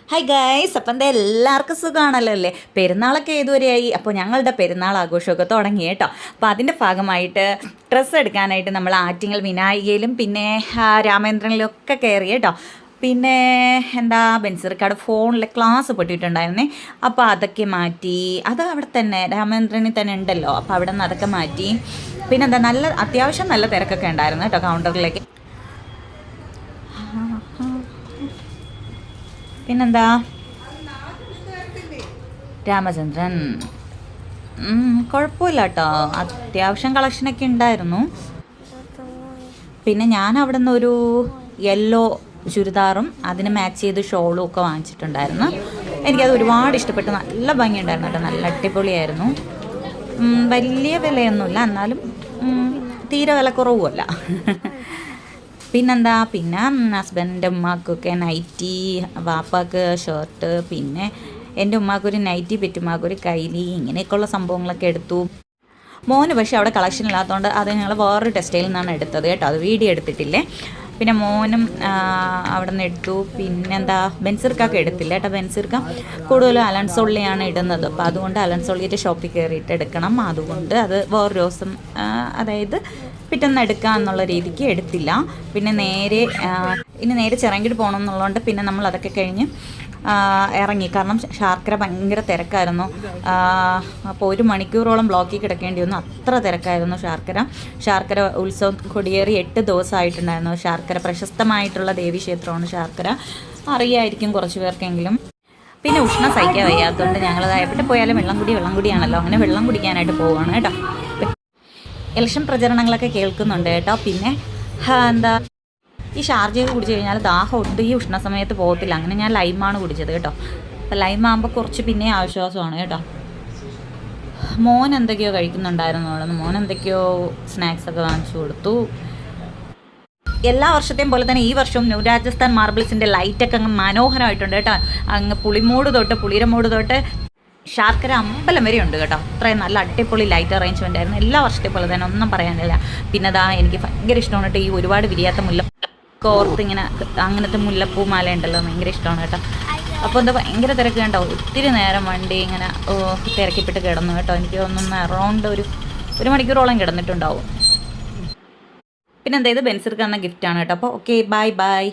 Hi guys, അപ്പം എന്താ എല്ലാവർക്കും സുഖമാണല്ലോ അല്ലേ? പെരുന്നാളൊക്കെ ഏതുവരെയായി? അപ്പോൾ ഞങ്ങളുടെ പെരുന്നാൾ ആഘോഷമൊക്കെ തുടങ്ങി കേട്ടോ. അപ്പോൾ അതിൻ്റെ ഭാഗമായിട്ട് ഡ്രസ്സ് എടുക്കാനായിട്ട് നമ്മൾ ആറ്റിങ്ങൽ വിനായികയിലും പിന്നെ രാമേന്ദ്രനിലും ഒക്കെ കയറി കേട്ടോ. പിന്നെ എന്താ ബെൻസിർക്കാട് ഫോണിലെ ക്ലാസ് പൊട്ടിയിട്ടുണ്ടായിരുന്നേ. അപ്പോൾ അതൊക്കെ മാറ്റി, അത് അവിടെ തന്നെ രാമേന്ദ്രനിൽ തന്നെ ഉണ്ടല്ലോ, അപ്പോൾ അവിടെ നിന്ന് അതൊക്കെ മാറ്റി. പിന്നെന്താ അത്യാവശ്യം നല്ല തിരക്കൊക്കെ ഉണ്ടായിരുന്നു കേട്ടോ കൗണ്ടറിലേക്ക്. പിന്നെന്താ രാമചന്ദ്രൻ കുഴപ്പമില്ല കേട്ടോ, അത്യാവശ്യം കളക്ഷനൊക്കെ ഉണ്ടായിരുന്നു. പിന്നെ ഞാൻ അവിടെ നിന്ന് ഒരു യെല്ലോ ചുരിദാറും അതിന് മാച്ച് ചെയ്ത് ഷോളും ഒക്കെ വാങ്ങിച്ചിട്ടുണ്ടായിരുന്നു. എനിക്കത് ഒരുപാട് ഇഷ്ടപ്പെട്ടു, നല്ല ഭംഗിയുണ്ടായിരുന്നു കേട്ടോ, നല്ല അടിപൊളിയായിരുന്നു. വലിയ വിലയൊന്നുമില്ല, എന്നാലും തീരെ വിലക്കുറവുമല്ല. പിന്നെന്താ, പിന്നെ ഹസ്ബൻഡിൻ്റെ ഉമ്മാക്കൊക്കെ നൈറ്റി, വാപ്പാക്ക് ഷർട്ട്, പിന്നെ എൻ്റെ ഉമ്മാക്കൊരു നൈറ്റി, പെറ്റുമ്മാക്കൊരു കൈലി, ഇങ്ങനെയൊക്കെയുള്ള സംഭവങ്ങളൊക്കെ എടുത്തു. മോന് പക്ഷേ അവിടെ കളക്ഷൻ ഇല്ലാത്തതുകൊണ്ട് അത് ഞങ്ങൾ വേറൊരു ടെക്സ്റ്റൈലിൽ നിന്നാണ് എടുത്തത് കേട്ടോ, അത് വീഡിയോ എടുത്തിട്ടില്ലേ. പിന്നെ മോനും അവിടെ നിന്ന് എടുത്തു. പിന്നെന്താ ബെൻസിർക്കൊക്കെ എടുത്തില്ല കേട്ടോ, ബെൻസിർക്ക കൂടുതലും അലൻസോള്ളിയാണ് ഇടുന്നത്, അപ്പോൾ അതുകൊണ്ട് അലൻസോള്ളിയുടെ ഷോപ്പിൽ കയറിയിട്ട് എടുക്കണം. അതുകൊണ്ട് അത് വേറൊരു ദിവസം, അതായത് പിറ്റേന്ന് എടുക്കുക എന്നുള്ള രീതിക്ക് എടുത്തില്ല. പിന്നെ ഇനി നേരെ ചിറങ്കിട്ട് പോകണം എന്നുള്ളതുകൊണ്ട് പിന്നെ നമ്മൾ അതൊക്കെ കഴിഞ്ഞ് ഇറങ്ങി. കാരണം ശർക്കര ഭയങ്കര തിരക്കായിരുന്നു. അപ്പോൾ 1 മണിക്കൂറോളം ബ്ലോക്കിൽ കിടക്കേണ്ടി വന്നു, അത്ര തിരക്കായിരുന്നു. ശർക്കര ഉത്സവം കൊടിയേറി 8 ദിവസമായിട്ടുണ്ടായിരുന്നു. ശർക്കര പ്രശസ്തമായിട്ടുള്ള ദേവീക്ഷേത്രമാണ് ശർക്കര, അറിയായിരിക്കും കുറച്ച് പേർക്കെങ്കിലും. പിന്നെ ഉഷ്ണം സഹിക്കാൻ വയ്യാത്തതുകൊണ്ട് ഞങ്ങൾ എവിടെ പോയാലും വെള്ളം കുടിയാണല്ലോ, അങ്ങനെ വെള്ളം കുടിക്കാനായിട്ട് പോവുകയാണ് കേട്ടോ. ഇലക്ഷൻ പ്രചരണങ്ങളൊക്കെ കേൾക്കുന്നുണ്ട് കേട്ടോ. പിന്നെ എന്താ, ഈ ഷാർജയൊക്കെ കുടിച്ചു കഴിഞ്ഞാൽ ദാഹം ഒട്ടും ഈ ഉഷ്ണ സമയത്ത് പോകത്തില്ല. അങ്ങനെ ഞാൻ ലൈമാണ് കുടിച്ചത് കേട്ടോ. അപ്പം ലൈമാകുമ്പോൾ കുറച്ച് പിന്നെ ആശ്വാസമാണ് കേട്ടോ. മോൻ എന്തൊക്കെയോ കഴിക്കുന്നുണ്ടായിരുന്നു അവിടെ നിന്ന്, മോൻ എന്തൊക്കെയോ സ്നാക്സൊക്കെ വാങ്ങിച്ചു കൊടുത്തു. എല്ലാ വർഷത്തെയും പോലെ തന്നെ ഈ വർഷവും ന്യൂ രാജസ്ഥാൻ മാർബിൾസിൻ്റെ ലൈറ്റൊക്കെ അങ്ങ് മനോഹരമായിട്ടുണ്ട് കേട്ടോ. അങ്ങ് പുളിരമൂട് തൊട്ട് ശർക്കര അമ്പലം വരെ ഉണ്ട് കേട്ടോ. അത്രയും നല്ല അടിപൊളി ലൈറ്റ് അറേഞ്ച്മെൻ്റ് ആയിരുന്നു, എല്ലാ വർഷത്തെ പോലെ തന്നെ, ഒന്നും പറയാനില്ല. പിന്നെ എനിക്ക് ഭയങ്കര ഇഷ്ടമാണ് കേട്ടോ ഈ ഒരുപാട് വിരിയാത്ത കോർത്ത് ഇങ്ങനെ അങ്ങനത്തെ മുല്ലപ്പൂ മാല ഉണ്ടല്ലോ, ഭയങ്കര ഇഷ്ടമാണ് കേട്ടോ. അപ്പോൾ എന്താ ഭയങ്കര തിരക്ക് കണ്ടോ, ഒത്തിരി നേരം വണ്ടി ഇങ്ങനെ തിരക്കിപ്പെട്ട് കിടന്നു കേട്ടോ. എനിക്ക് തോന്നുന്നു അറൗണ്ട് ഒരു മണിക്കൂറോളം കിടന്നിട്ടുണ്ടാവും. പിന്നെ എന്താ, ഇത് ബെൻസിർക്ക് തന്ന ഗിഫ്റ്റാണ് കേട്ടോ. അപ്പോൾ ഓക്കെ, ബൈ.